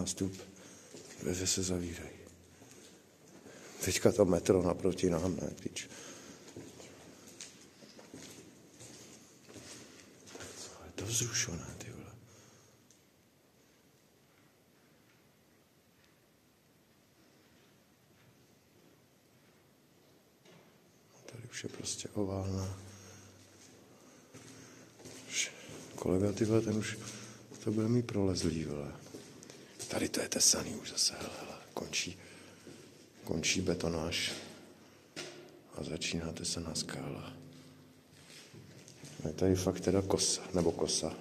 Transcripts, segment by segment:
nástup, dveře se zavírají. Teďka to metro naproti nám, ne, tyč. Tak co, je to vzrušené, ty vole. Tady už je prostě oválná. Kolega, ty vole, ten už to bude mít prolezlý, vole. Tady to je tesaný už zase, hele, končí betonáž a začíná tesaná skála. Je tady fakt teda kosa, nebo kosa.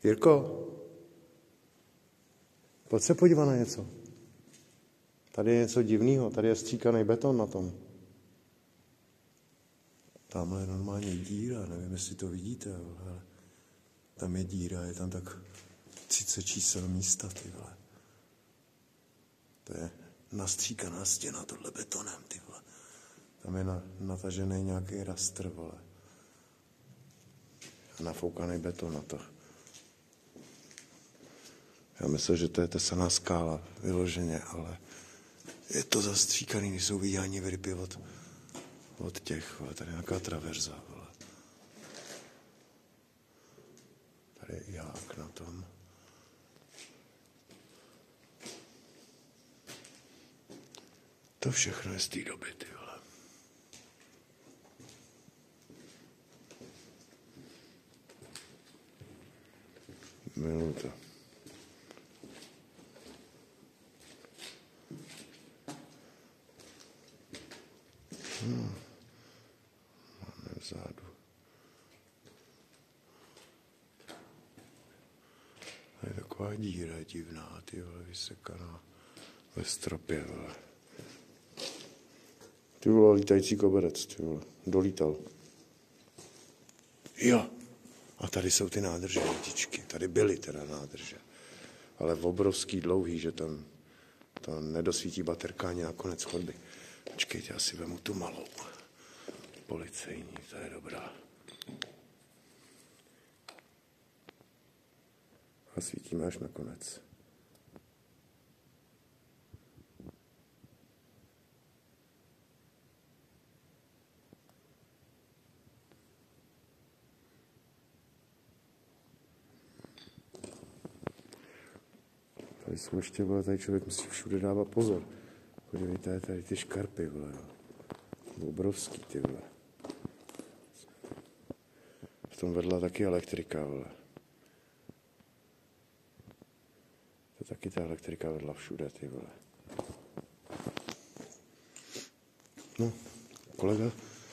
Jirko, pojď se podívat na něco. Tady je něco divného, tady je stříkaný beton na tom. Tamhle je normálně díra, nevím, jestli to vidíte, ale tam je díra, je tam tak 30 čísel místa, ty vole. To je nastříkaná stěna, tohle betonem, ty vole. Tam je natažený nějaký rastr, vole. A nafoukaný beton na to. Já myslím, že to je tesaná skála, vyloženě, ale je to zastříkaný, nejsou vidět ani vyrpy od těch, vole. Tady je nějaká traverza, vole. Tady je jak na tom. To všechno je z té doby, ty vole. Miluji to. Máme vzadu. Tady je taková díra divná, ty vole, vysekaná ve stropě, vole. Ty vole, lítající koberec, ty vole, dolítal. Jo, a tady jsou ty nádrže, letičky. Tady byly teda nádrže, ale obrovský dlouhý, že tam to nedosvítí baterka ani na konec chodby. Počkejte, já si vemu tu malou. Policejní, to je dobrá. A svítíme až na konec. Tady jsou ještě, vole, tady člověk musí všude dávat pozor. Podívejte, tady ty škarpy, vole. Obrovský, ty vole. V tom vedla taky elektrika, vole. To taky ta elektrika vedla všude, ty vole. No, kolega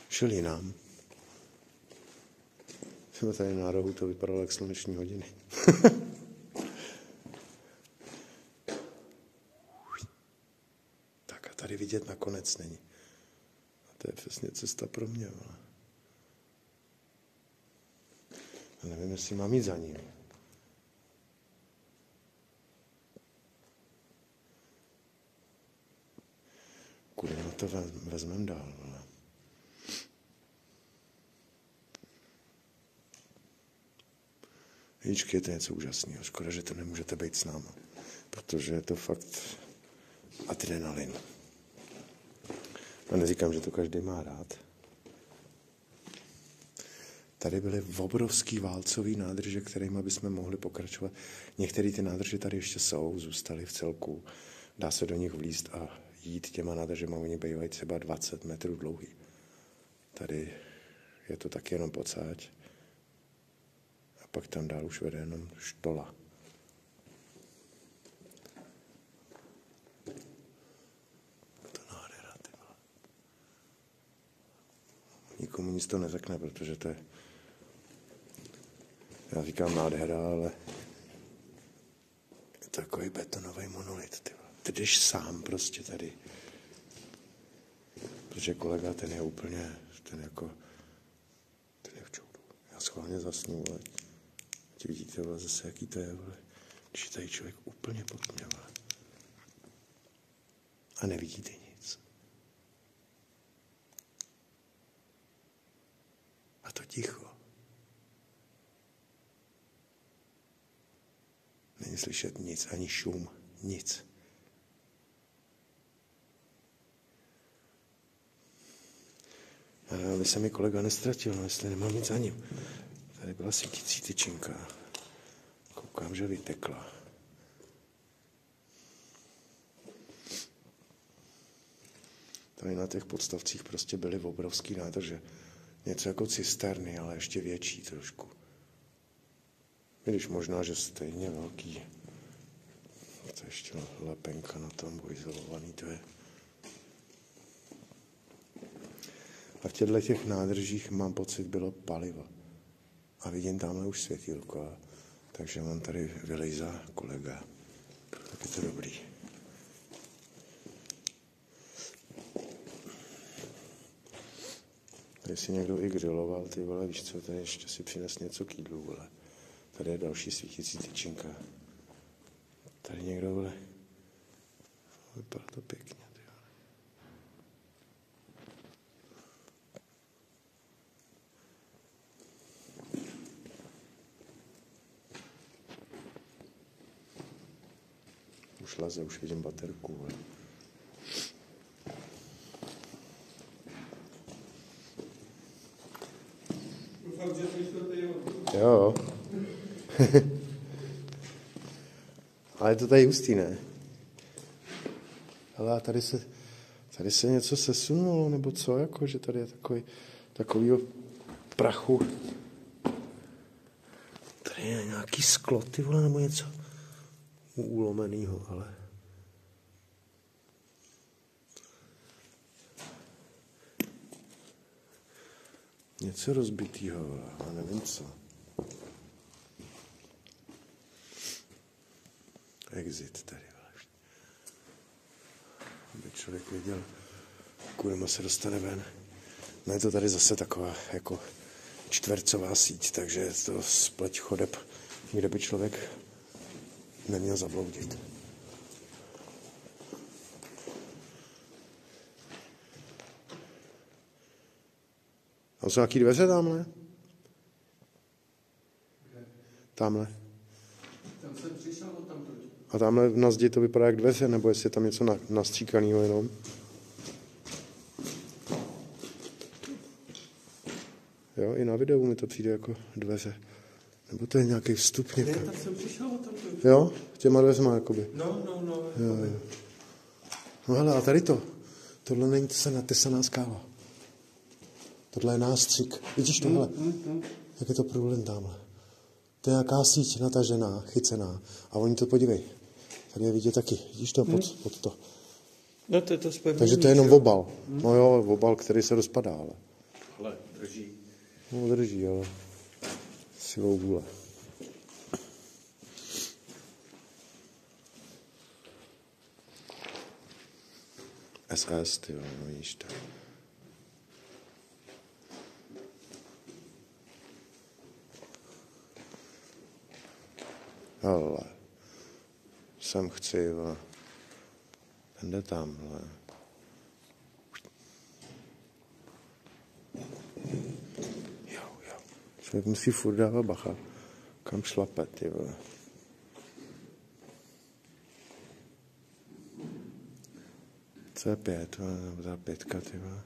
šel jinam. Jsme tady na rohu, to vypadalo jak sluneční hodiny. Tak a tady vidět nakonec není. A to je přesně cesta pro mě, vole. A nevím, jestli mám jít za ním. Kudy na to vezmem dál, vole. Víčky, je to něco úžasného. Škoda, že to nemůžete být s náma. Protože je to fakt adrenalin. A neříkám, že to každý má rád. Tady byly obrovský válcový nádrže, kterými bychom mohli pokračovat. Některé ty nádrže tady ještě jsou, zůstaly v celku. Dá se do nich vlízt a jít těma nádržema, oni bývají třeba 20 metrů dlouhý. Tady je to taky jenom pocáť. A pak tam dál už vede jenom štola. To nádhera, ty vole. Nikomu nic to neřekne, protože to je, já říkám nádhera, ale je to takový betonový monolit, ty vole. Ty jdeš sám prostě tady. Protože kolega, ten je úplně, ten je v čoudu. Já schválně zasnu, ale ať vidíte, vole, zase jaký to je, vole. Když je tady člověk úplně pod mě, vole. A nevidíte nic. A to ticho. Není slyšet nic, ani šum, nic. Aby se mi kolega nestratil, no, jestli nemám nic za ním. Tady byla svítící tyčinka. Koukám, že vytekla. Tady na těch podstavcích prostě byly obrovský nádrže. Něco jako cisterny, ale ještě větší trošku. Když možná, že stejně velký. To ještě lepenka na tom, bo izolovaný to je. A v těchto těch nádržích mám pocit, bylo palivo. A vidím tamhle už světýlko. Takže mám tady vylejzá kolega. Tak je to dobrý. Tady si někdo i griloval, ty vole, víš co, tady ještě si přines něco k jídlu, vole. Tady je další svítící tyčinka. Tady někdo, vole. Vypadá to pěkně, ty vole. Už laze, už vidím baterku, vole. Jo. Ale je to tady hustý, ne? Ale tady se něco sesunulo, nebo co, jako, že tady je takovýho prachu. Tady je nějaký sklo, ty vole, nebo něco ulomenýho, ale... Něco rozbitýho, ale nevím co. Exit tady, aby člověk věděl, kudy se dostane ven. No je to tady zase taková jako čtvercová síť, takže je to spleť chodeb, kde by člověk neměl zabloudit. A jsou nějaký dveře tamhle? Tamhle. Tam jsem přišel od tamtud. A tamhle na zdi to vypadá jak dveře, nebo jestli je tam něco nastříkanýho jenom? Jo, i na videu mi to přijde jako dveře. Nebo to je nějaký vstup někde? Ne, tam jsem přišel od tamtud. Jo? Těma dveřma, jakoby. No. Jo. No hele, a tady to. Tohle není tesaná skála. Tohle je nástřik. Vidíš tohle? Jak je to problém tamhle? To je nějaká síť natažená, chycená. A oni to podívej. Tady je vidět taky. Vidíš to pod to? No to je to spevnění. Takže to je jenom obal. No jo, obal, který se rozpadá, ale. Ale drží. No drží, ale silou vůle. SS, ty jo, no vidíš to. Ale sem chci, vole. Ten jde tamhle. Jo. Člověk musí furt dávat bacha. Kam šlape, ty vole. C5, vole, nebo ta 5, ty vole.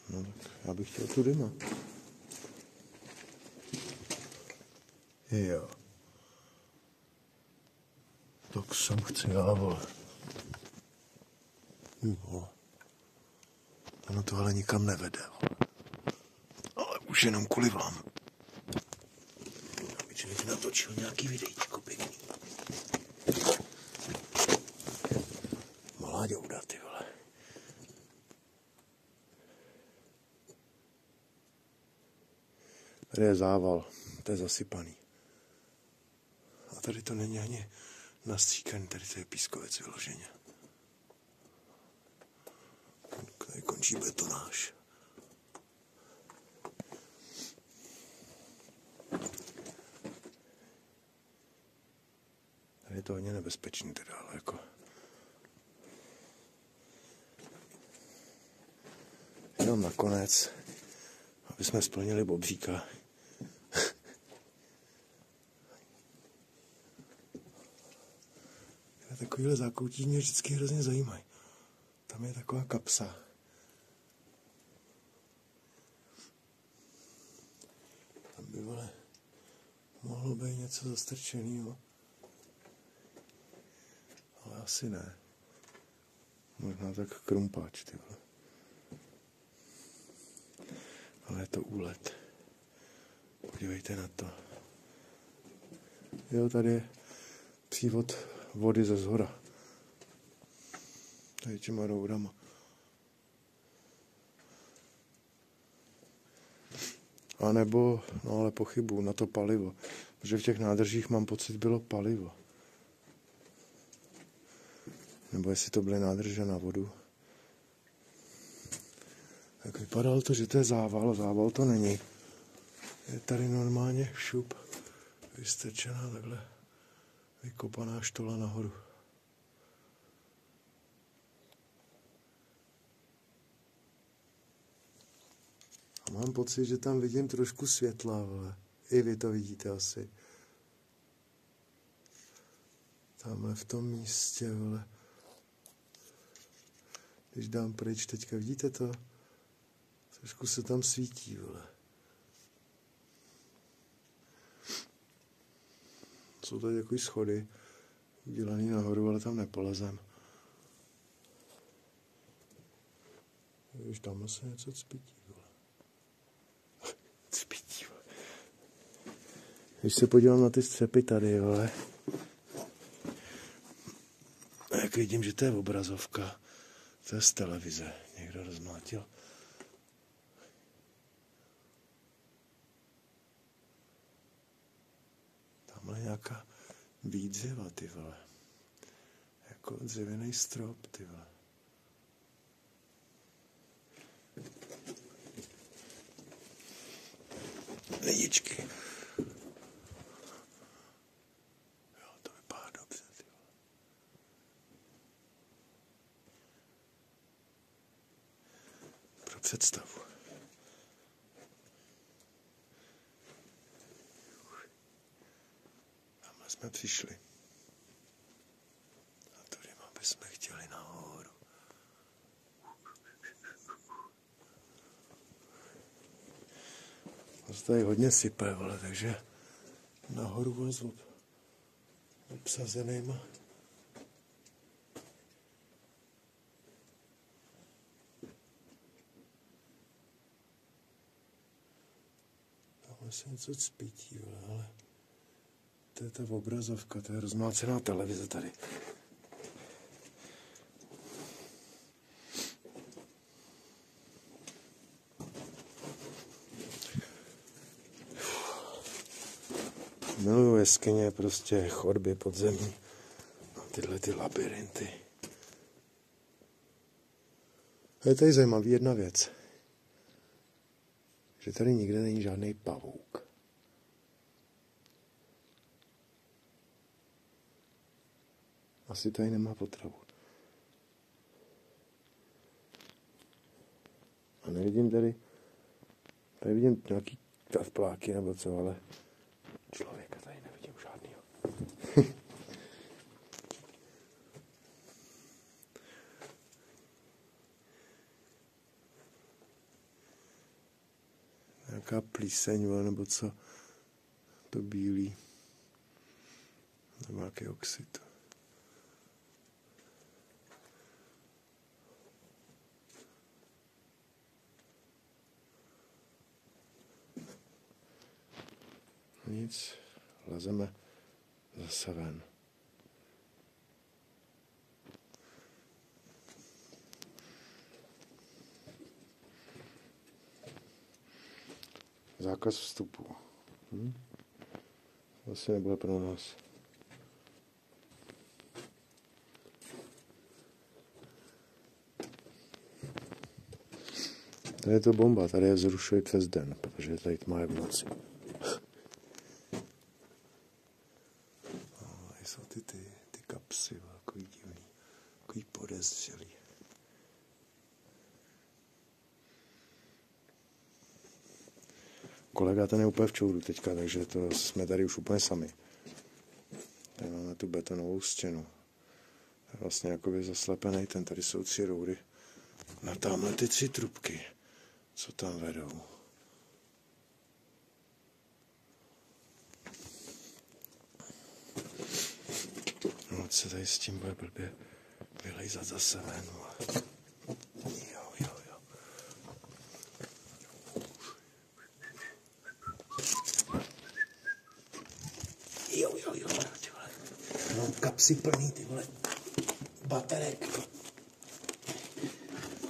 No tak já bych chtěl tu dyma. Jo. Tak sem chci já, vole. No. Ono to ale nikam nevede, vole. Ale už jenom kvůli vám. Aby člověk natočil nějaký videjčko pěkný. Malá děuda, ty vole. Tady je zával, to je zasypaný. A tady to není ani nastříkaný, tady to je pískovec vyloženě. Tady končí betonáž. je to hodně nebezpečný teda, ale jako... Jenom nakonec, aby jsme splnili Bobříka. Takovýhle zákoutí mě vždycky hrozně zajímají. Tam je taková kapsa. Tam by mohlo být něco zastrčenýho. Ale asi ne. Možná tak krumpáč, ty vole. Ale je to úlet. Podívejte na to. Jo, tady je přívod vody ze zhora. Tady těma roudama. A nebo, no ale pochybuju, na to palivo. Protože v těch nádržích mám pocit, bylo palivo. Nebo jestli to byly nádrže na vodu. Tak vypadalo to, že to je zával. Zával to není. Je tady normálně šup vystrčená takhle vykopaná štola nahoru. A mám pocit, že tam vidím trošku světla, vole. I vy to vidíte asi. Tamhle v tom místě, vole. Když dám pryč teďka, vidíte to? Trošku se tam svítí, vole. Jsou tady takový schody udělaný nahoru, ale tam nepolezem. Už tam se něco cpítí, vole. Cpítí, vole. Když se podívám na ty střepy tady, vole. Jak vidím, že to je obrazovka. To je z televize. Někdo rozmlátil. Tamhle nějaká výdřeva, ty vole. Jako dřevěný strop, ty vole. Lidičky. Jo, to vypadá dobře, ty vole. Pro představu. Tamhle jsme přišli. A tady bychom chtěli nahoru. To tady hodně sype, vole, takže nahoru vlez obsazenýma. Tamhle se něco cpítí, vole, ale to je ta obrazovka, to je rozmlácená televize tady. Miluju jeskyně, prostě chodby podzemní. Tyhle ty labirinty. A je tady zajímavý jedna věc. Že tady nikde není žádný pavouk. Asi tady nemá potravu. A nevidím tady vidím nějaký pláky nebo co, ale člověka tady nevidím žádnýho. Nějaká plíseň, nebo co? To bílý. Nebo nějaký oxid. Nic, lezeme zase ven. Zákaz vstupu. Asi nebude pro nás. Tady je to bomba, tady je zrušují přes den, protože tady tma je v noci. Jsou ty. Kolega ten je úplně v čoudu teďka, takže to jsme tady už úplně sami. Tady máme tu betonovou stěnu. Vlastně jakoby zaslepený, ten tady jsou 3 roudy. Na tamhle ty 3 trubky, co tam vedou. No, se tady s tím bude blbě vylejzat zase ven. Jo. Jo, ty vole. Mám kapsy plný, ty vole. Baterek.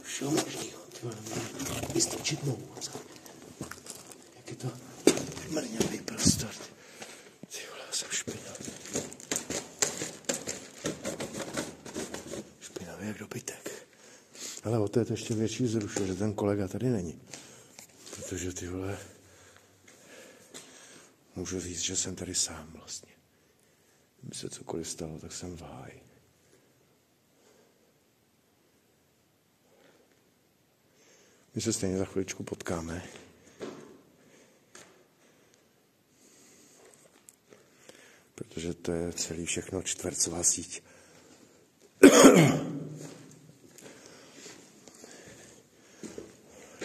Všeho možnýho, ty vole. Vystrčit moc. Jak je to mrňavý prostor. Ty vole, jsem špinavý. Špinavý jak dobytek. Ale o to je to ještě větší vzrušení, že ten kolega tady není. Protože ty vole, můžu říct, že jsem tady sám vlastně. Kdyby se cokoliv stalo, tak jsem v háji. My se stejně za chviličku potkáme. Protože to je celý všechno čtvercová síť.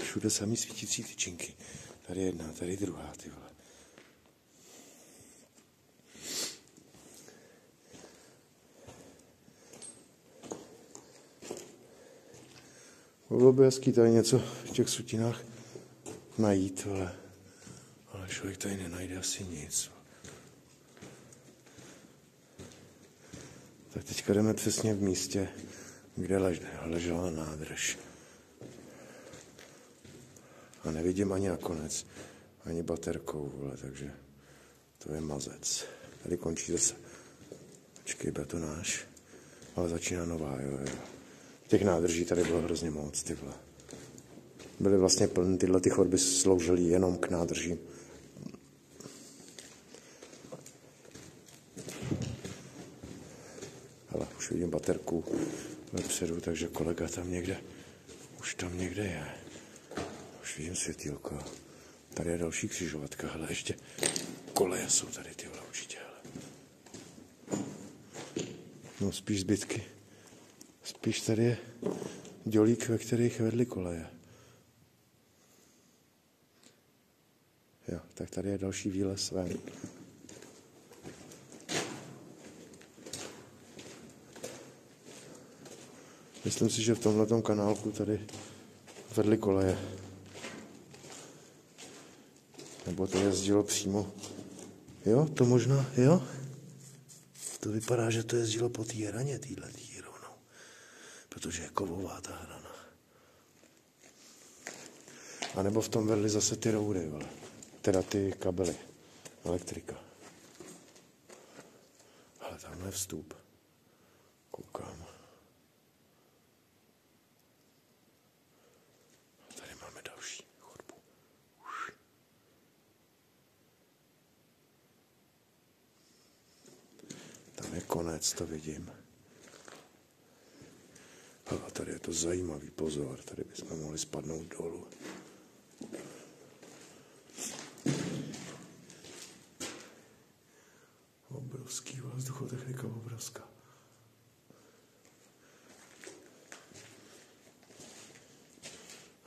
Všude samý svítící tyčinky. Tady jedna, tady druhá, ty vole. Bylo by hezký tady něco v těch sutinách najít, ale člověk tady nenajde asi nic. Tak teďka jdeme přesně v místě, kde ležela nádrž. A nevidím ani nakonec, ani baterkou, takže to je mazec. Tady končí zase. Počkej, betonáž. Ale začíná nová, jo. Těch nádrží tady bylo hrozně moc, ty vole. Byly vlastně plné, tyhle ty chodby sloužily jenom k nádržím. Ale už vidím baterku vepředu, takže kolega tam někde, už tam někde je. Už vidím světýlko. Tady je další křižovatka, hele, ještě koleje jsou tady, ty vole, určitě, hele. No, spíš zbytky. Spíš tady je dělík, ve kterých vedly koleje. Jo, tak tady je další výlez ven. Myslím si, že v tomhletom kanálku tady vedly koleje. Nebo to jezdilo přímo. Jo, to možná, jo. To vypadá, že to jezdilo po té hraně, týhletý rovnou. Protože je kovová ta hrana. A nebo v tom vedly zase ty roudy, vole. Teda ty kabely. Elektrika. Ale tamhle vstup. Koukám. Tady máme další chodbu. Tam je konec, to vidím. A tady je to zajímavý, pozor. Tady bychom mohli spadnout dolů. Obrovský vzduchotechnika, obrovská.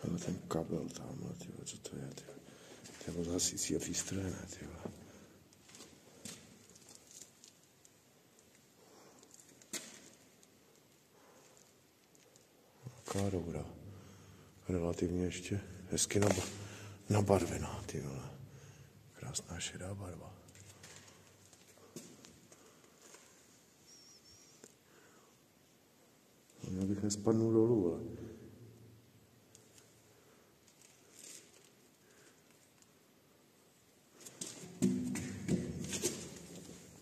Ale ten kabel tamhle, tyhle, co to je, tyhle. To je od hasícího přístroje, ne, tyhle. Taková roura. Relativně ještě hezky nabarvená, tyhle. Krásná šedá barva. Já bych nespadnul dolů, ale...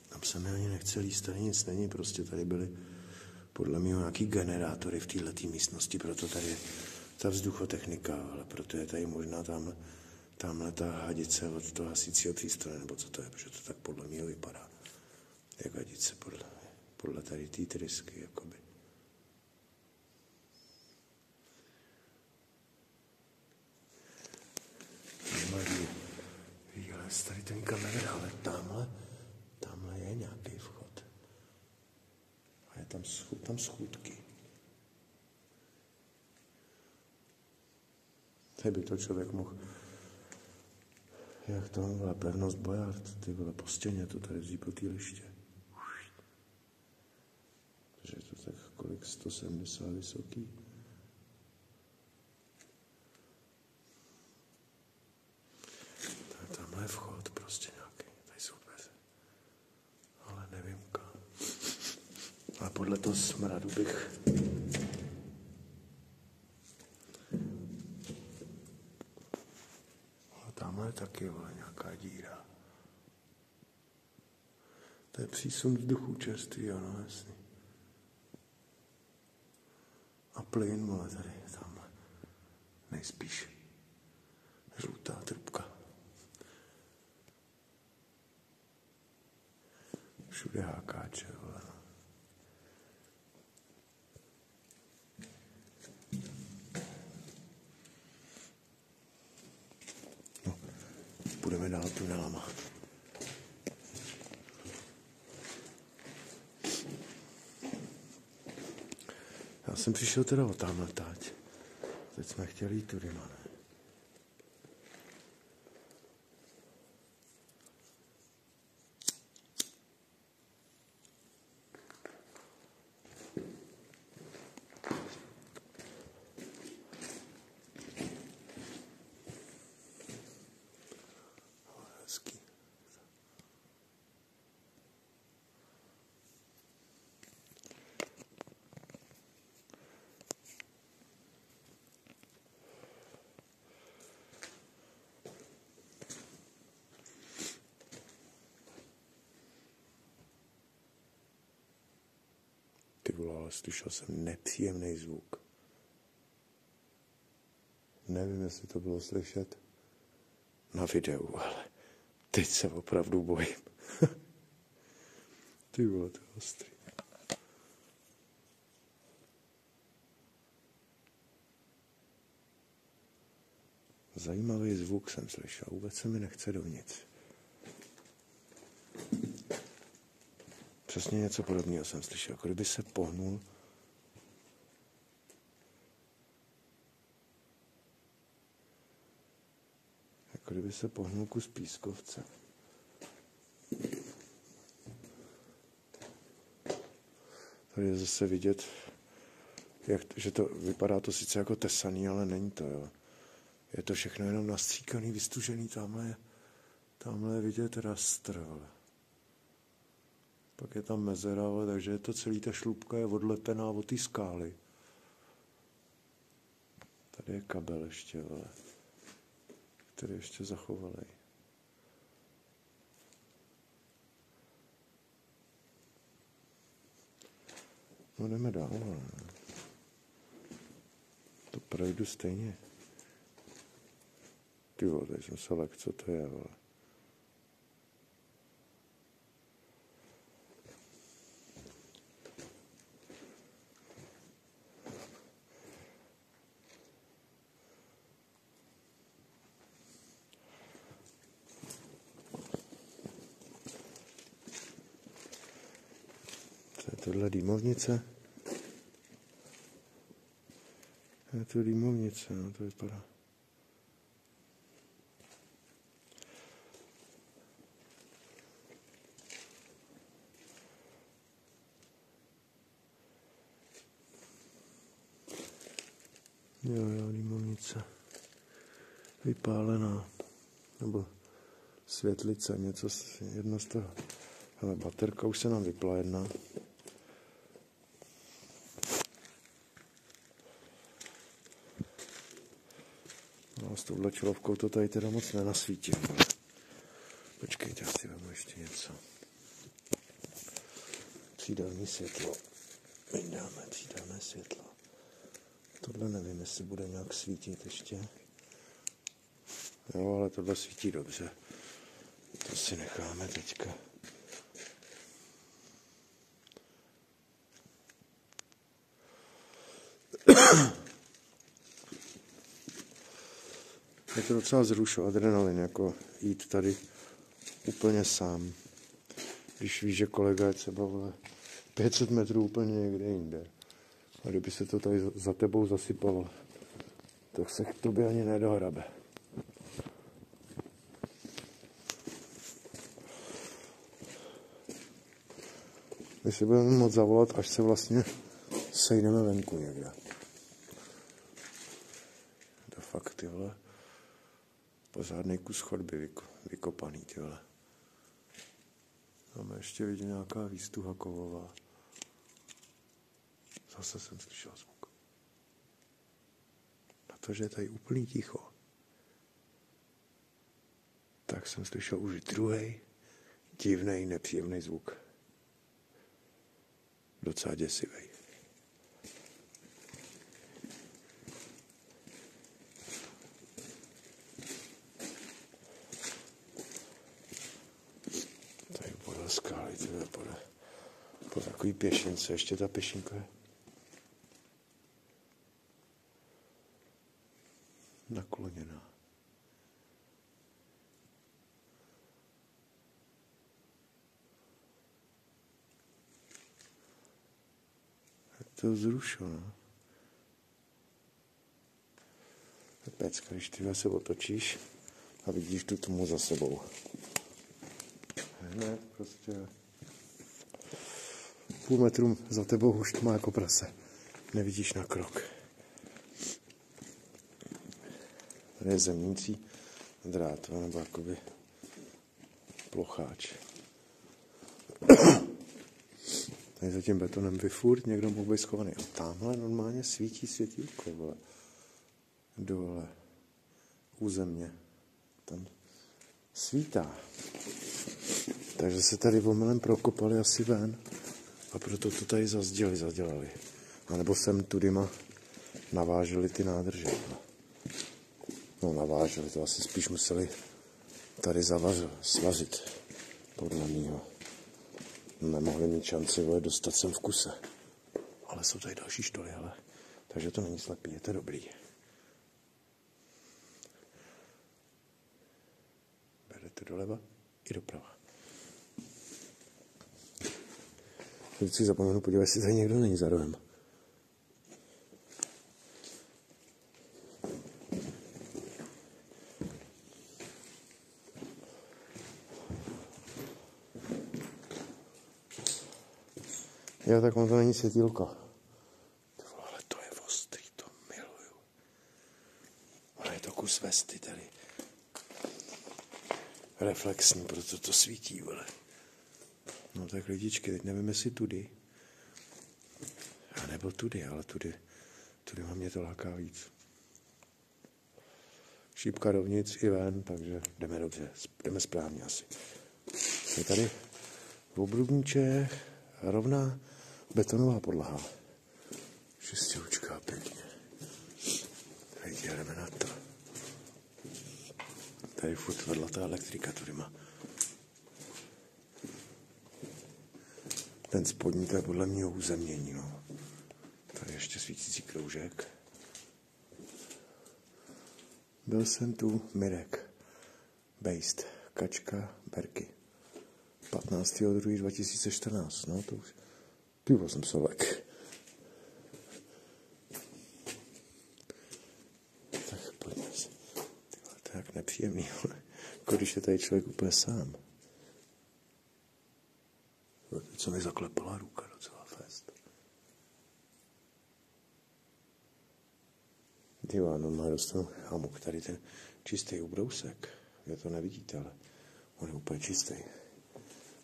Tam se mi ani nechce líst, tady nic není, prostě tady byly podle mě nějaký generátory v této místnosti, proto tady je ta vzduchotechnika, ale proto je tady možná tamhle ta hadice od toho hasícího přístroje, nebo co to je, protože to tak podle mě vypadá. Jak hadice podle tady té trysky, jakoby. tady to nikam nevede, ale tamhle je nějaký vchod. A je tam schůdky. Tady by to člověk mohl, jak to byla pevnost Bojard, ty vole, po stěně to tady vzít po té liště. Takže je to tak kolik, 170 vysoký. Tamhle je vchod prostě nějaký, tady jsou dveře. Ale nevím kam. Ale podle toho smradu bych... Ale tamhle je taky, vole, nějaká díra. To je přísun vzduchu čerstvý, ano, jasný. A plyn, vole, tady, tamhle. Nejspíš. Žlutá trubka. Všude hákáče, vole. No, půjdeme dál tunelama. Já jsem přišel teda o tamhle táť. Teď jsme chtěli jít tudy, ne? Hezký. Ty vole, ale slyšel jsem nepříjemný zvuk. Nevím, jestli to bylo slyšet na videu, ale teď se opravdu bojím. Ty vole, to je ostrý. Zajímavý zvuk jsem slyšel, vůbec se mi nechce dovnitř. Přesně něco podobného jsem slyšel, jako kdyby se pohnul. Jako kdyby se pohnul kus pískovce. Tady je zase vidět, že to vypadá to sice jako tesaný, ale není to, jo. Je to všechno jenom nastříkaný, vystužený, tamhle je vidět rastr, ale. Pak je tam mezera, ale, takže je to celý, ta šlupka je odlepená od té skály. Tady je kabel ještě, ale, který ještě zachovalý. No jdeme dál, ale. To projdu stejně. Ty vole, tady jsem se lek, co to je, ale. Tohle dýmovnice. Je to dýmovnice, no to vypadá. Jo, dýmovnice. Vypálená. Nebo světlice, něco, jedno z toho. Ale baterka už se nám vypla jedna. No, s touhle čelovkou to tady teda moc nenasvítí. Počkejte, já si vezmu ještě něco. Třídelní světlo. Vydáme třídelné světlo. Tohle nevím, jestli bude nějak svítit ještě. Jo, ale tohle svítí dobře. To si necháme teďka. Je to docela zrušo, adrenalin, jako jít tady úplně sám. Když víš, že kolega je třeba 500 metrů úplně někde jinde. A kdyby se to tady za tebou zasypalo, tak se k tobě ani nedohrabe. My si budeme moct zavolat, až se vlastně sejdeme venku někde. To fakt, ty vole, pořádnej kus chodby vykopaný, ty vole. Máme ještě vidět nějaká výstuha kovová. Zase jsem slyšel zvuk. Na to, že je tady úplný ticho, tak jsem slyšel už druhý divný, nepříjemný zvuk. Docela děsivý. Tady podle skály, po takový pěšince, ještě ta pěšinka je nakloněná. Je to zrušeno. Pecka, když ty se otočíš a vidíš tu tmu za sebou. Ne, prostě půl metru za tebou už tma jako prase. Nevidíš na krok. Tady je zemnící drát, nebo jakoby plocháč. Tady za tím betonem by furt někdo mohl být schovaný. A tamhle normálně svítí světýlko, vole. Dole. U země. Tam svítá. Takže se tady omylem prokopali asi ven. A proto to tady zadělali. A nebo sem tudyma naváželi ty nádrže. No naváželi, to asi spíš museli tady svařit. Podle mýho. Nemohli mít šanci, vole, dostat sem v kuse. Ale jsou tady další štoly, hele. Takže to není slepý, je to dobrý. Berete doleva i doprava. Vždycky zapomenu podívat, jestli tady někdo není za rohem. Jo, tak on to není světýlko. Ale to je ostrý, to miluju. Ale je to kus vesty tady. Reflexní, proto to svítí, vole. No tak lidičky, teď nevím, jestli tudy. A nebo tudy, ale tudy mě to láká víc. Šípka dovnitř i ven, takže jdeme dobře, jdeme správně asi. Je tady v obrubníček rovná betonová podlaha. Šestěučka, pěkně. Teď jdeme na to. Tady furt vedla ta elektrika tudyma. Ten spodní, to je podle mě uzemnění, no. Tady ještě svítící kroužek. Byl jsem tu Mirek. Based. Kačka Berky. 15.2.2014. No to už. Pivo jsem solek. Tak pojďme se. To je tak nepříjemný. Jako když je tady člověk úplně sám. Co mi zaklepala ruka docela fest. Díva, normálně dostanu hamuk. Tady ten čistý ubrousek. Vy to nevidíte, ale on je úplně čistý.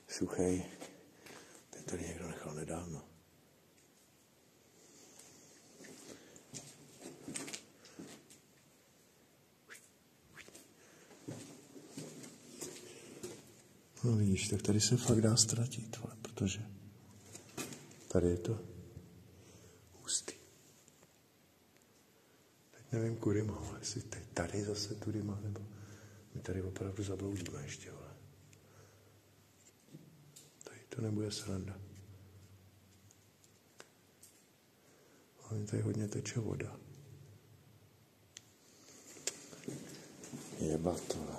Suchej. Ten tady někdo nechal nedávno. No vidíš, tak tady se fakt dá ztratit, vole, protože tady je to hustý. Teď nevím, kudy má, ale jestli teď tady zase tudy má, nebo my tady opravdu zabloudíme ještě, vole. Tady to nebude sranda. Ale tady hodně teče voda. Jebatole.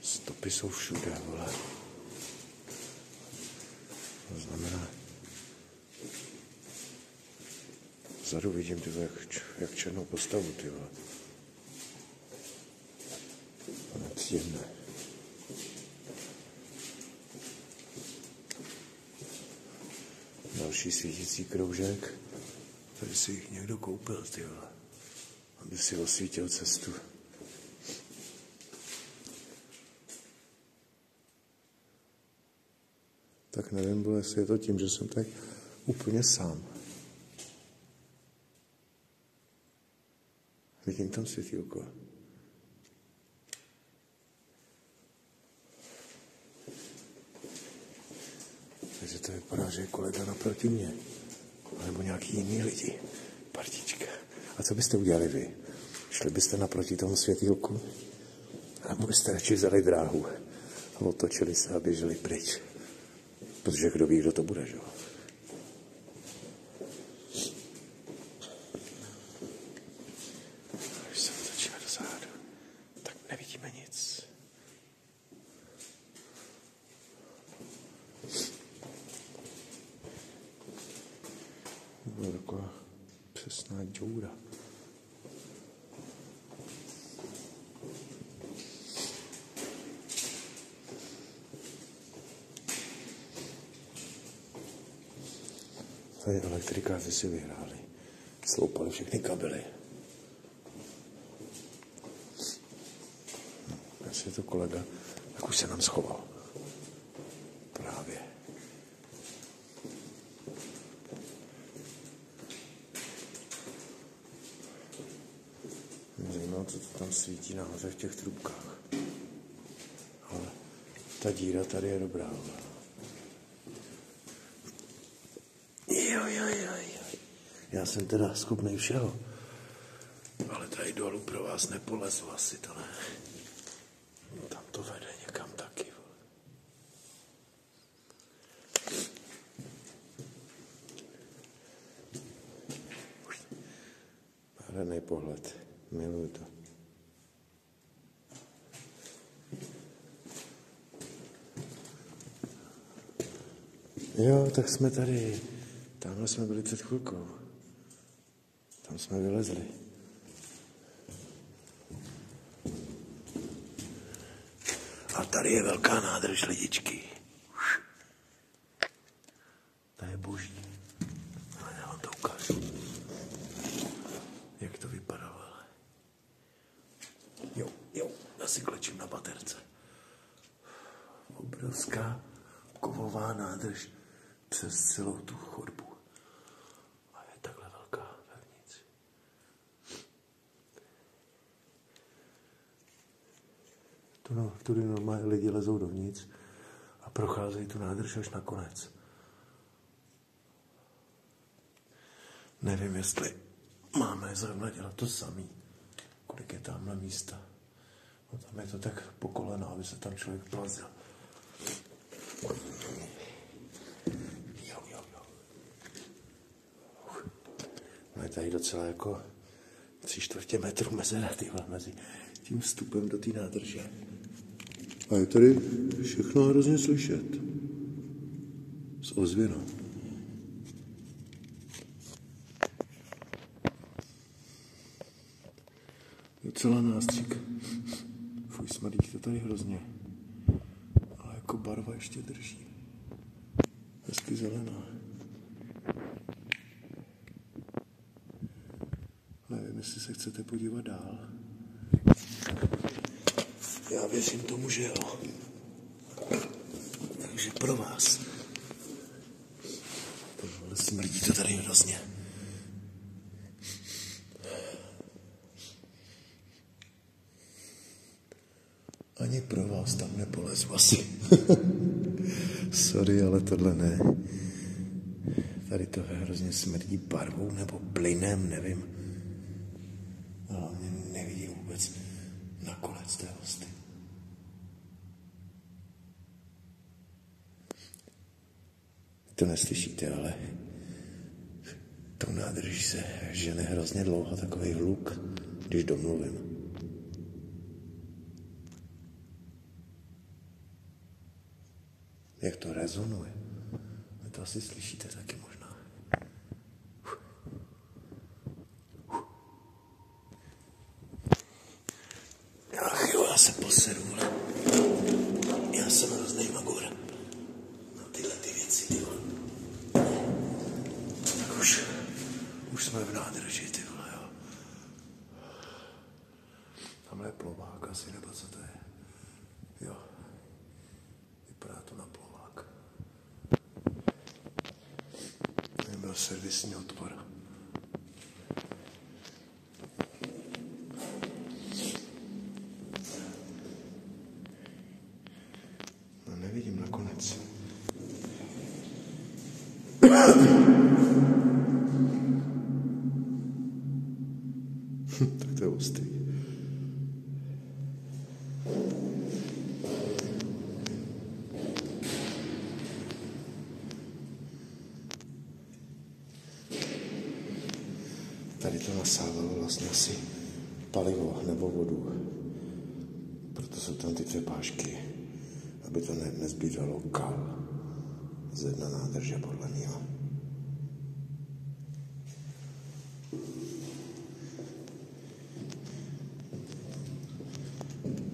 Stopy jsou všude, vole. To znamená, vzadu vidím, ty jak černou postavu, ty vole. Nepříjemné. Další svítící kroužek. Tady si jich někdo koupil, ty vole. Aby si osvítil cestu. Tak nevím, bylo, jestli je to tím, že jsem tady úplně sám. Vidím tam světýlko. Takže to vypadá, že je kolega naproti mě. Nebo nějaký jiný lidi. Partička. A co byste udělali vy? Šli byste naproti tomu světýlku? Nebo byste radši vzali dráhu a otočili se a běželi pryč? Protože kdo ví, kdo to bude, že jo? Když se otočíme do zádu, tak nevidíme nic. Byla taková přesná děura. Tady elektrikáři si vyhráli. Sloupali všechny kabely. Jestli je to kolega, tak už se nám schoval. Právě. Mě zajímalo, co to tam svítí nahoře v těch trubkách. Ale ta díra tady je dobrá. Já jsem teda schopnej všeho. Ale tady dolů pro vás nepolezu asi, to ne. Tam to vede někam taky. Nádherný pohled. Miluju to. Jo, tak jsme tady. Tamhle jsme byli před chvilkou. Tam jsme vylezli. A tady je velká nádrž, lidičky. To je boží. Ale já vám to ukážu. Jak to vypadalo. Jo, já si klečím na baterce. Obrovská kovová nádrž přes celou tu chodbu. A je takhle velká vevnitř. Tudy normálně lidi lezou dovnitř a procházejí tu nádrž až na konec. Nevím, jestli máme zrovna dělat to samý. Kolik je tamhle místa. No tam je to tak po kolena, aby se tam člověk plazil. Jo. No je tady docela jako 3/4 metru mezera, mezi tím vstupem do té nádrže. A je tady všechno hrozně slyšet. S ozvěnou. Docela nástřik. Fuj, smrdí to tady hrozně. Ale jako barva ještě drží. Hezky zelená. Nevím, jestli se chcete podívat dál. Já věřím tomu, že jo. Takže pro vás. Ale smrdí to tady hrozně. Ani pro vás tam nepolezu asi. Sorry, ale tohle ne. Tady to hrozně smrdí barvou nebo plynem, nevím. Ale nevidím vůbec na konec té hosty. To neslyšíte, ale tou nádrží se žene hrozně dlouho takový hluk. když domluvím. Jak to rezonuje. Vy to asi slyšíte taky možná. Ach jo, já se poseru. Já jsem hroznej magor. Na tyhle ty věci, ty vole. Tak už jsme v nádrži, ty vole, jo. Tamhle je plovák asi, nebo co to je? Jo. Vypadá to na plovák. To byl servisní otvor. No nevidím nakonec. Tak to je ostrý. Tady to nasávalo vlastně asi palivo nebo vodu. Proto jsou tam ty třepášky, aby to nezbývalo kal z jedna nádrže podle mého.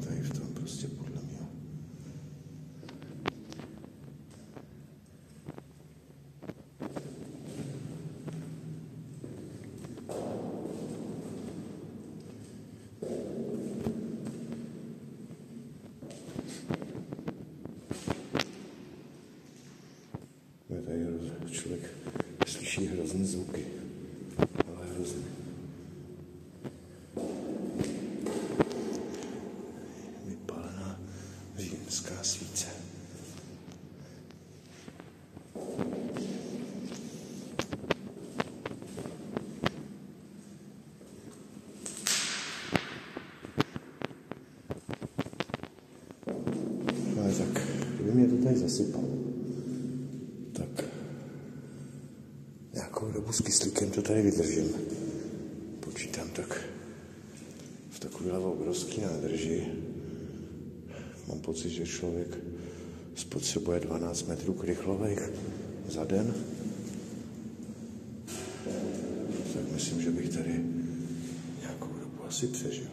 Tady v tom prostě podle mého. Tady člověk slyší hrozný zvuky, ale hrozný. Vypálená římská svíce. Ale tak, kdyby mě to tady zasypalo, tak nějakou dobu s kyslíkem to tady vydržím. Počítám tak v takovéhle obrovský nádrži. Mám pocit, že člověk spotřebuje 12 metrů krychlových za den. Tak myslím, že bych tady nějakou dobu asi přežil.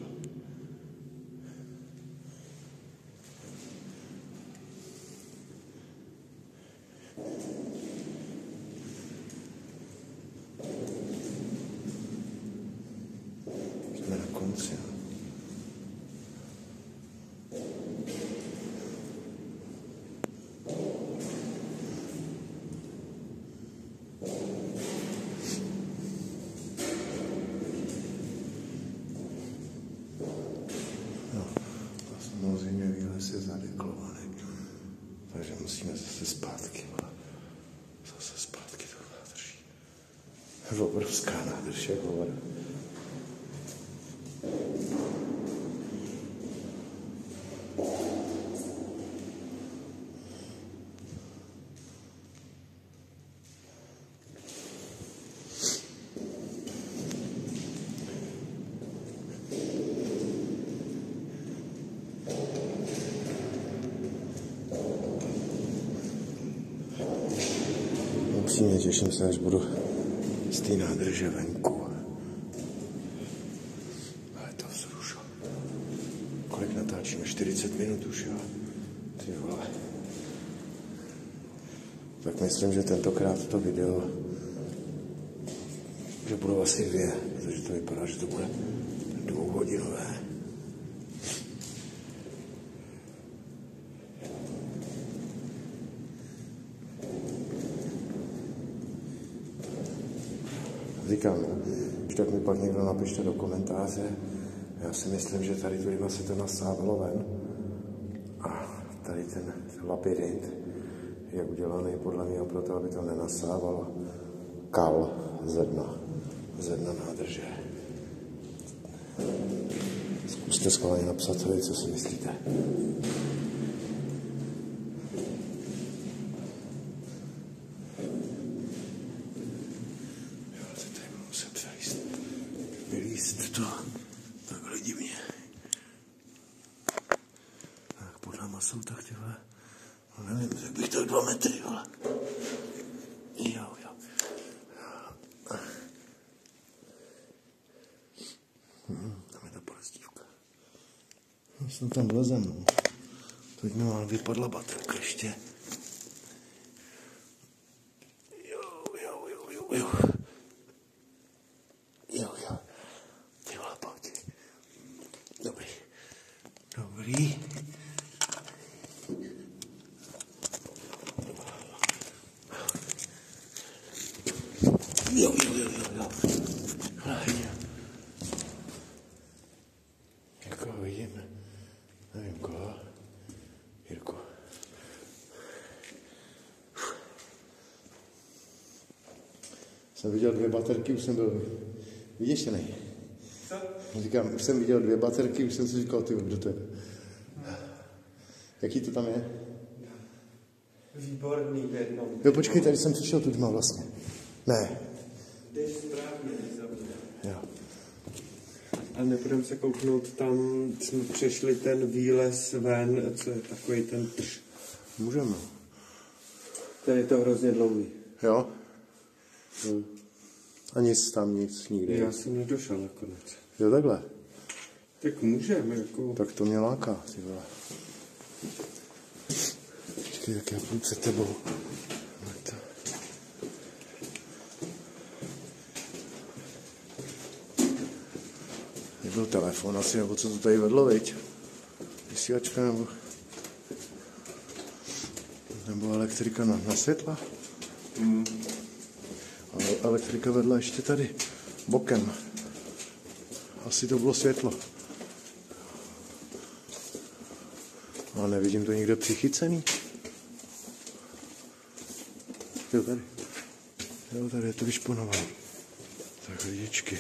Jsme na konci. No, samozřejmě výlez je zadeklovaný, takže musíme zase zpátky. Zase zpátky do nádrží. Obrovská nádrž, jak hovada. Upřímně těším se, až budu z té nádrže venku. Ale to vzrušo. Kolik natáčíme? 40 minut už, jo? Ty vole. Tak myslím, že tentokrát to video, že budou asi 2, protože to vypadá, že to bude 2hodinové. Říkám, když tak mi pak někdo napište do komentáře. Já si myslím, že tady tudy se to nasávalo ven. A tady ten labyrint je udělaný podle mě proto, aby to nenasávalo kal ze dna nádrže. Zkuste schválně napsat, co si myslíte. Vylíst to jsou tak, ty vole. No nevím, jak bych tak 2 metry, vole. Jo. Tam je ta polezdívka. Jsem tam vlezem, no. Teď mi mám vypadla baterka ještě. Jo. Ty vole, pojď. Dobrý. Jo. Někoho vidím. Nevím koho. Jirku. Jsem viděl 2 baterky, už jsem byl... Vidíš, ne? Co? Říkám, už jsem viděl 2 baterky, už jsem si říkal, ty, kdo to je? Jaký to tam je? Výborný v jednom. Jo, počkej, tady jsem přišel tu tma vlastně. Ne. Jdeš správně, za mě. Jo. A nepůjdeme se kouknout, tam jsme přešli ten výlez ven, co je takový ten trž. Můžeme. Tady je to hrozně dlouhý. Jo? A nic tam, nikdy. Já jsem nedošel nakonec. Jo, takhle. Tak můžeme, jako... Tak to mě láká, ty vole. Počkej, tak já půjdu před tebou. Nebyl telefon asi, nebo co to tady vedlo, viď? Vysílačka nebo elektrika na světla? Ale elektrika vedla ještě tady, bokem. Asi to bylo světlo. Ale nevidím to nikde přichycený. Jo, tady. Jo, tady je to vyšponované. Tak lidičky.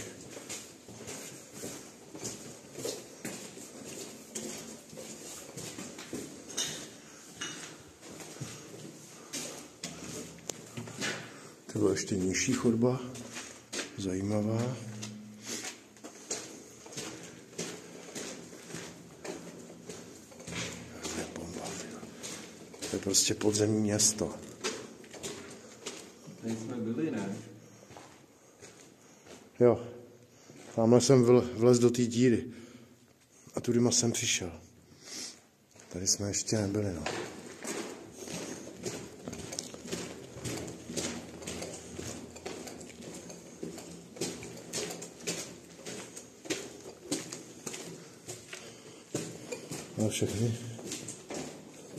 To byla ještě nižší chodba. Zajímavá. To je bomba. To je prostě podzemní město. Tady jsme byli, ne? Jo. Tamhle jsem vlez do té díry. A tudyma jsem přišel. Tady jsme ještě nebyli, no. A všechny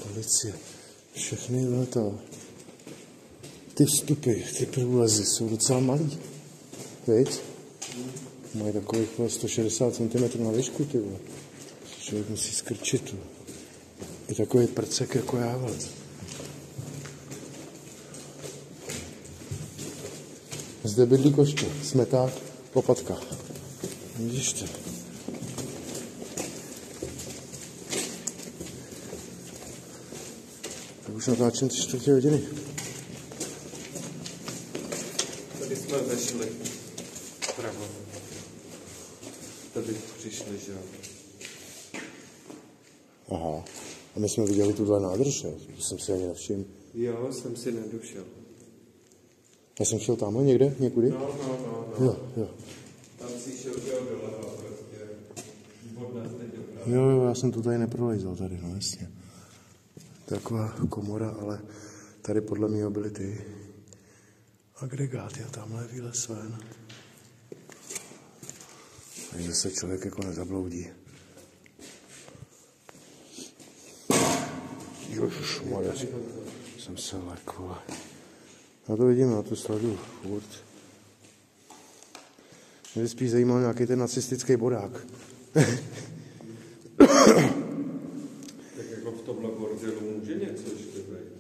policie, všechny to, ty vstupy, ty průlezy jsou docela malý. Víš? Mají takových 160 cm na výšku, ty vole. Člověk musí skrčit, tu. Je takový prcek jako já, vole. Zde bydlí koště, smeták, lopatka. Vidíš to? Tak už natáčím 3/4 hodiny. Tady jsme vešli. Pravo. Tady přišli, že jo? Aha. A my jsme viděli tuhle nádrž, jo? To jsem si ani nevšiml. Jo, jsem si nedošel. Já jsem šel tamhle někde, někudy? No. Jo. Tam si šel, že jo, doleva, prostě. Od nás teď doprava. Jo, já jsem to tady neprolejzal tady, no jasně. Taková komora, ale tady podle mě byly ty agregáty a tamhle je výlez ven. Takže se člověk jako nezabloudí. Jožišmarja, jsem se lek, vole. Já to vidím, já to sleduju furt. Mě by spíš zajímal nějaký ten nacistický bodák. Tak jako v tomhle bordelu může něco ještě být.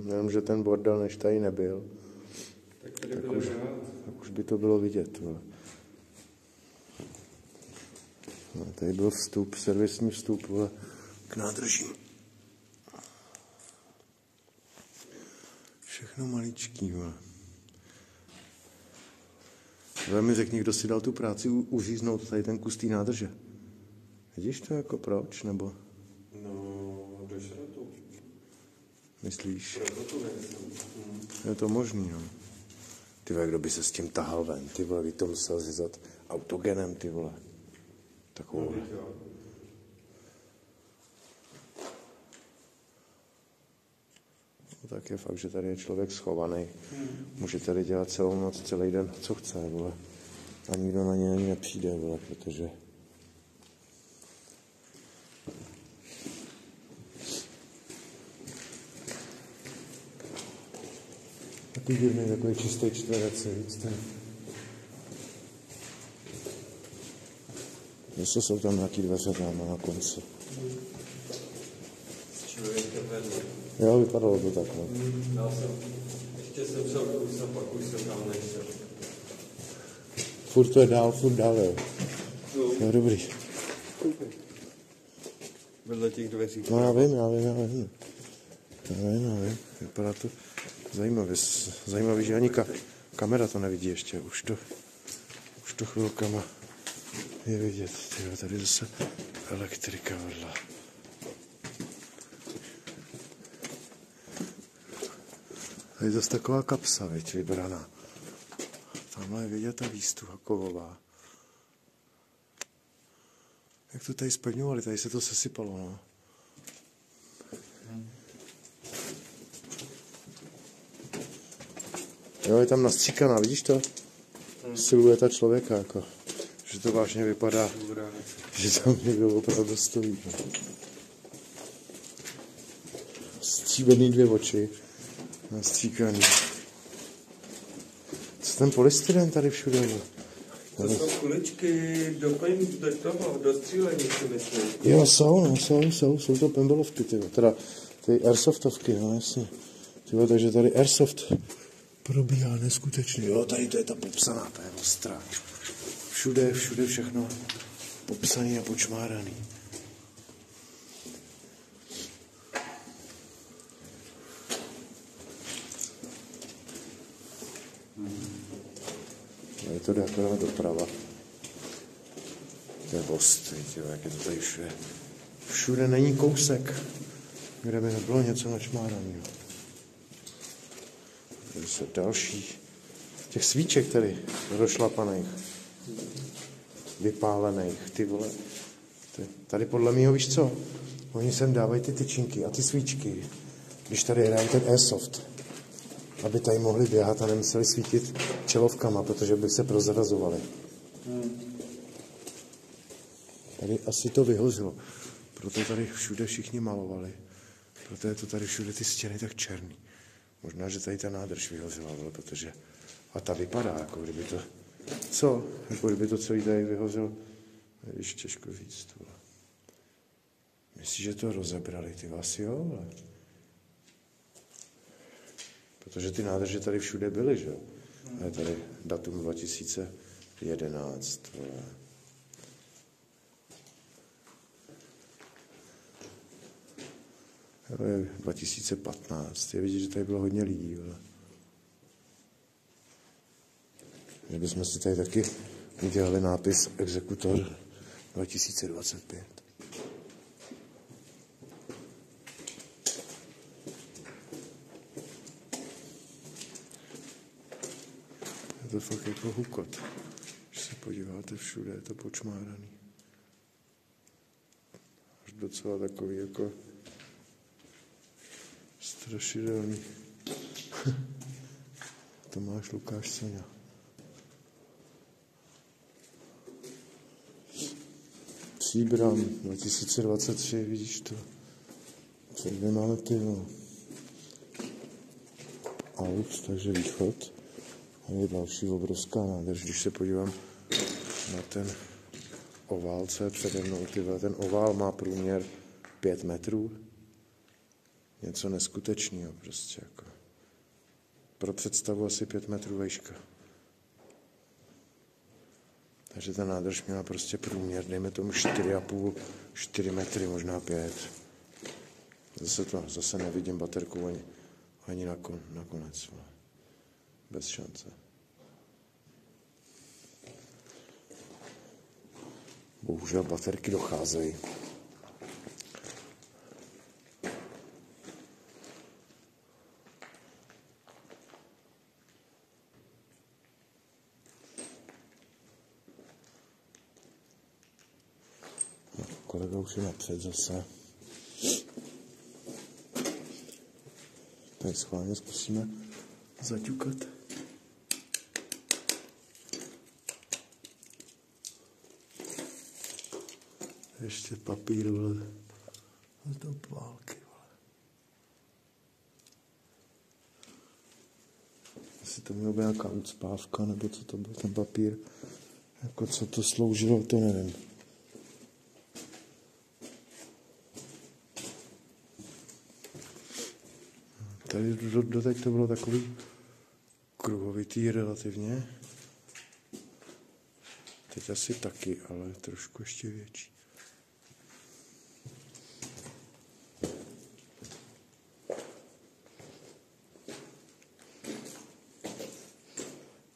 Jenom, že ten bordel než tady nebyl. Tak tady bude rád. Tak už by to bylo vidět. Vole. No, tady byl vstup, servisní vstup, vole, k nádržím. Všechno maličký, vole. Ale mi řekni, kdo si dal tu práci uříznout tady ten kus té nádrže. Vidíš to jako proč, nebo? No, do šrotu. Myslíš? Proto tu nejsem. Je to možný, no. Ty vole, kdo by se s tím tahal ven, ty vole, by to musel zjezat autogenem, ty vole. Takovou. No, tak je fakt, že tady je člověk schovaný. Může tady dělat celou noc, celý den, co chce, vole. A nikdo na ně ani nepřijde, vole, protože... Takový divný, takový čistý čtverec, víc ten. Zase jsou tam nějaký dveře tam na konci. S člověkem vedle. Jo, vypadalo to tak, no. Ještě jsem šel kus a pak už jsem tam nešel. Furt to je dál, jo. Jo, dobrý. Vedle těch dveří. No, já vím. Vypadá to zajímavě. Zajímavý, že ani kamera to nevidí ještě. Už to chvilkama je vidět. Tyjo, tady zase elektrika vedla. Tady je zase taková kapsa, viď, vybraná. Tamhle je vidět ta výstuha kovová. Jak to tady splňovali, tady se to sesypalo, no. Jo, je tam nastříkaná, vidíš to? Silueta člověka, jako. Že to vážně vypadá, že tam někdo opravdu stojí. No. Stříbený 2 oči. Nastříkaný. Co ten polystyren tady všude? No? To jsou kuličky do střílení, si myslím. Jo, jsou to pembelovky, tyjo. Teda ty airsoftovky, no jasně. Tyjo, takže tady airsoft probíhá neskutečně. Jo, tady to je ta popsaná, to je ostrá. Všude všechno popsaný a počmáraný. Je to jde akorát doprava. To je ostrý, jak je to tady všude. Všude není kousek, kde by nebylo něco načmáraného. Tady jsou další těch svíček tady rozšlapaných, vypálených, ty vole. Tady podle mýho, víš co? Oni sem dávají ty tyčinky a ty svíčky, když tady hrají ten airsoft, aby tady mohli běhat a nemuseli svítit čelovkama, protože by se prozrazovali. Tady asi to vyhořilo. Proto tady všude všichni malovali. Proto je to tady všude ty stěny tak černý. Možná, že tady ta nádrž vyhořela, protože... A ta vypadá, jako kdyby to... Co? Jako kdyby to celý tady vyhořelo. Víš, těžko říct. Myslíš, že to rozebrali? Ty asi jo, ale... Protože ty nádrže tady všude byly, že jo? A je tady datum 2011. To je 2015. Je vidět, že tady bylo hodně lidí. Že bychom si tady taky udělali nápis Exekutor 2025. Je to fakt jako hukot. Když se podíváte, všude je to počmáraný. Až docela takový jako strašidelný. Tomáš Lukáš Soňa. Příbram 2023, vidíš to? Před 2 lety, no. Aut, takže východ. A je další obrovská nádrž. Když se podívám na ten ovál, co je přede mnou, ten ovál má průměr 5 metrů. Něco neskutečného prostě jako. Pro představu asi 5 metrů vejška. Takže ta nádrž měla prostě průměr, dejme tomu 4,5, 4 metry, možná 5. Zase nevidím baterku ani nakonec. Bez šance. Bohužel baterky docházejí. už je napřed zase. Tady schválně zkusíme zaťukat. Ještě papír, vole. To pálky, vole. Jestli to mělo být nějaká ucpávka, nebo co to byl ten papír. Jako co to sloužilo, to nevím. Tady doteď to bylo takový kruhovitý relativně. Teď asi taky, ale trošku ještě větší.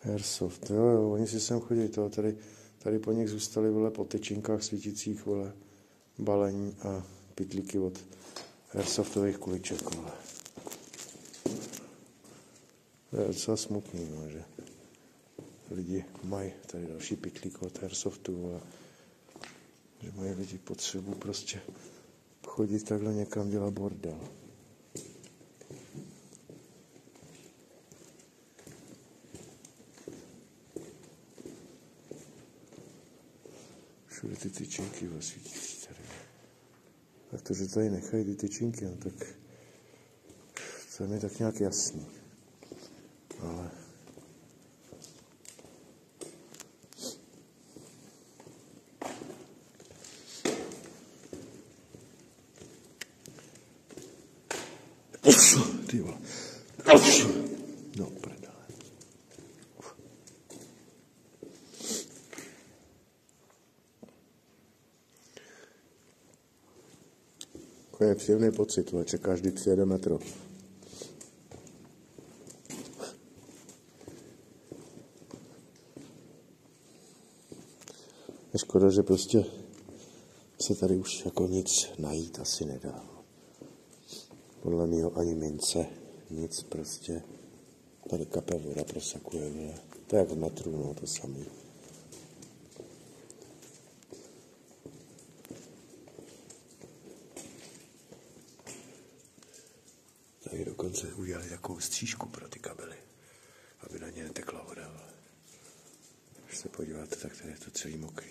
Airsoft, jo, oni si sem chodí, to tady po nich zůstaly, vole, po tyčinkách svítících, vole, balení a pytlíky od airsoftových kuliček, vole. To je docela smutný, no, že lidi mají tady další pytlík od airsoftu, vole, že mají lidi potřebu prostě chodit takhle někam dělat bordel. Všude ty tyčinky osvítící tady. Tak to, že tady nechají ty tyčinky, no tak to je mi tak nějak jasný. Ale ty vole. No, prdele. To je příjemný pocit, ale čekáš, kdy přijede metro. Je škoda, že prostě se tady už jako nic najít asi nedá. Podle mého ani mince, nic prostě. Tady kape voda prosakuje, vole. To je v metru, no, to samý. Tady dokonce udělali takovou střížku pro ty kabely, aby na ně netekla voda, vole. Když se podíváte, tak tady je to celý mokrý.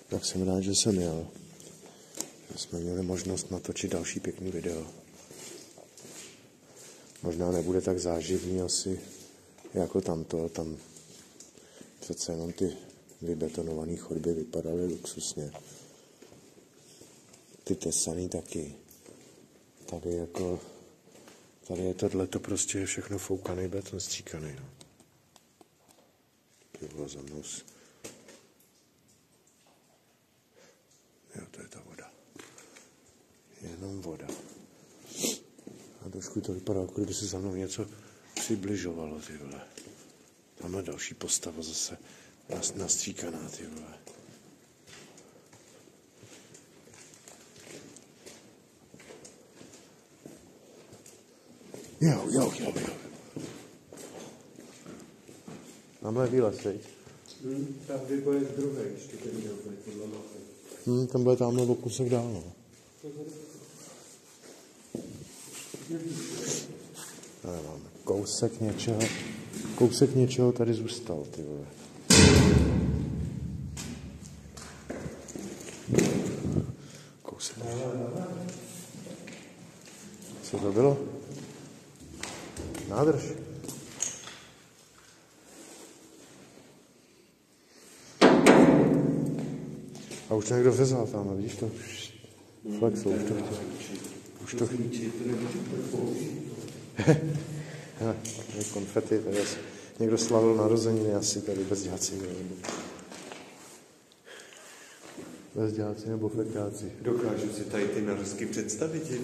Tak jsem rád, že jsem jel. Že jsme měli možnost natočit další pěkný video. Možná nebude tak záživný asi jako tamto. Tam přece jenom ty vybetonované chodby vypadaly luxusně. Ty tesaný taky. Tady je tohleto prostě všechno foukaný beton, stříkaný. No. To bylo za mnou. Jo, to je ta voda. Jenom voda. A trošku to vypadá, jako kdyby se za mnou něco přibližovalo, ty vole. Tam je další postava zase nastříkaná, ty vole. Jo. Tamhle je výlez, veď? Tam vyboje druhý, ještě ten měl být podle mapy. Tam bude tamhle o kousek dál, no. Tady máme kousek něčeho tady zůstal, ty vole. Kousek něčeho. Co to bylo? Nádrž. A už to někdo vzal tam, vidíš to? Flexo, už to konfety, tady někdo slavil narozeniny asi tady bezděláci. Bezděláci nebo fekáci. Dokážu si tady ty narozky představit, že?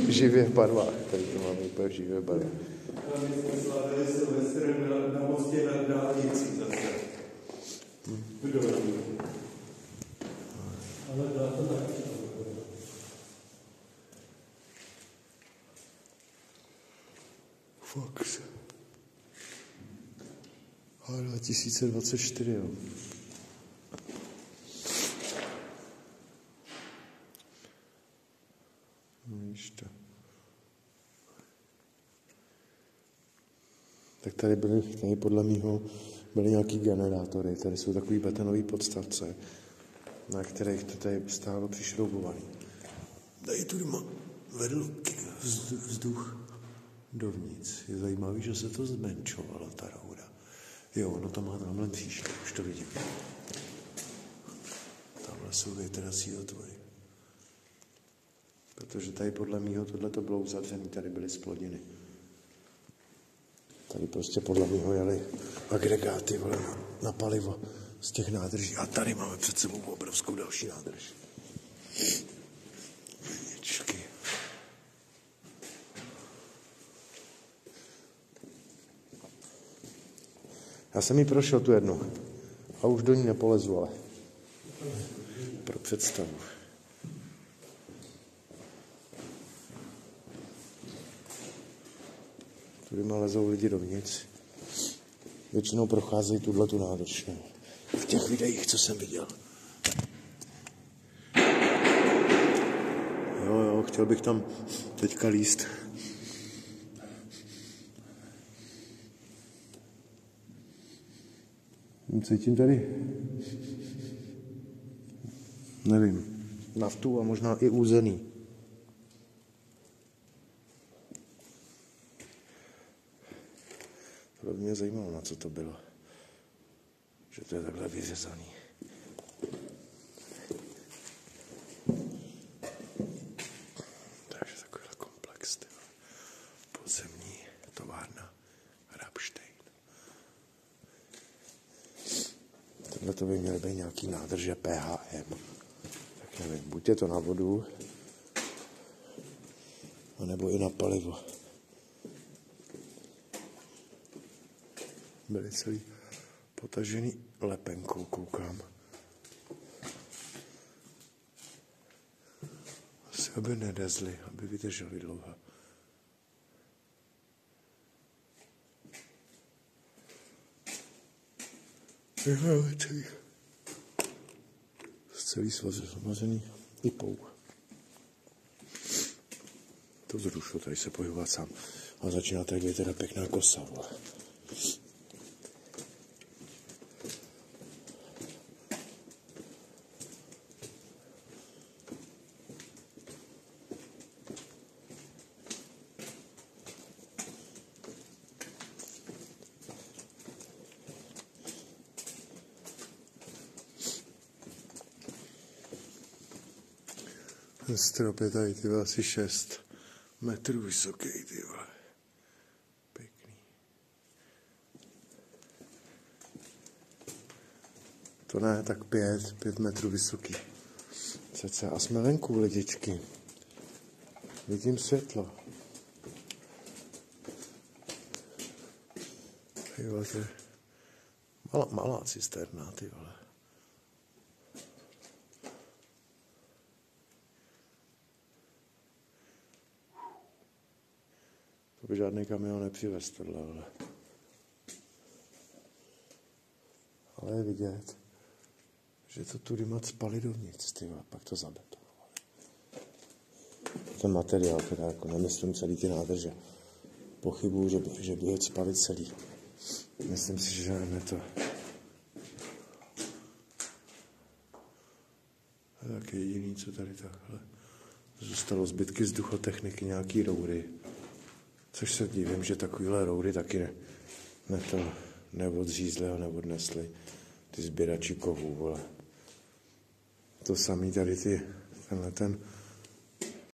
Živě v barvách, tady to máme úplně živě v barvách. A my jsme slavili Silvestr na mostě nad dálnicí zase. Ale dá to tak. Fox. A 2024, jo. Víš to. Tak tady podle mýho byly nějaký generátory, tady jsou takový betonové podstavce, na kterých to tady stálo přišroubovaný. Tady tu doma vedl vzduch dovnitř. Je zajímavý, že se to zmenšovala, ta roura. Jo, no to má tamhle příště, už to vidím. Tamhle jsou větrací otvory. Protože tady podle mýho tohleto bylo uzavřený, tady byly splodiny. Tady prostě podle mýho jeli agregáty na palivo z těch nádrží. A tady máme před sebou obrovskou další nádrž. Jedničky. Já jsem jí prošel tu jednu a už do ní nepolezu, ale pro představu. Tudy lezou lidi dovnitř. Většinou procházejí tuhletu nádrž. V těch videích, co jsem viděl. Jo, chtěl bych tam teďka líst. Cítím tady, nevím, naftu a možná i úzený. To by mě zajímalo, na co to bylo. Že to je takhle vyřezaný. Takže takovýhle komplex, tyhle. Podzemní továrna Rabstein. Tohle to by měly být nějaký nádrže PHM. Tak nevím, buď je to na vodu, anebo i na palivo. Byly celý potažený lepenkou, koukám. Asi, aby nedezly, aby vydrželi dlouho. Celý svaz zamařený i pou. To vzrušilo, tady se pohybovat sám. A začíná tady být teda pěkná kosa, vole. Ten strop je tady, ty asi 6 metrů vysoký, ty vole. Pěkný. To ne, tak 5 metrů vysoký. Cca. A jsme venku, lidičky. Vidím světlo. Ty vole, to je malá cisterna, ty vole. To by žádný kamion nepřivez tohle, ale je vidět, že to tudy moc spali dovnitř, tyhle, pak to zabetonovali. Ten materiál, teda jako nemyslím celý ty nádrže. Pochybuju, že by ho spali celý. Myslím si, že ne to. A tak jediný, co tady takhle. Zůstalo zbytky vzduchotechniky, nějaký roury. Což se divím, že takovýhle roury taky neodřízli a neodnesli ty sběrači kovů, vole. To samý tady tenhle ten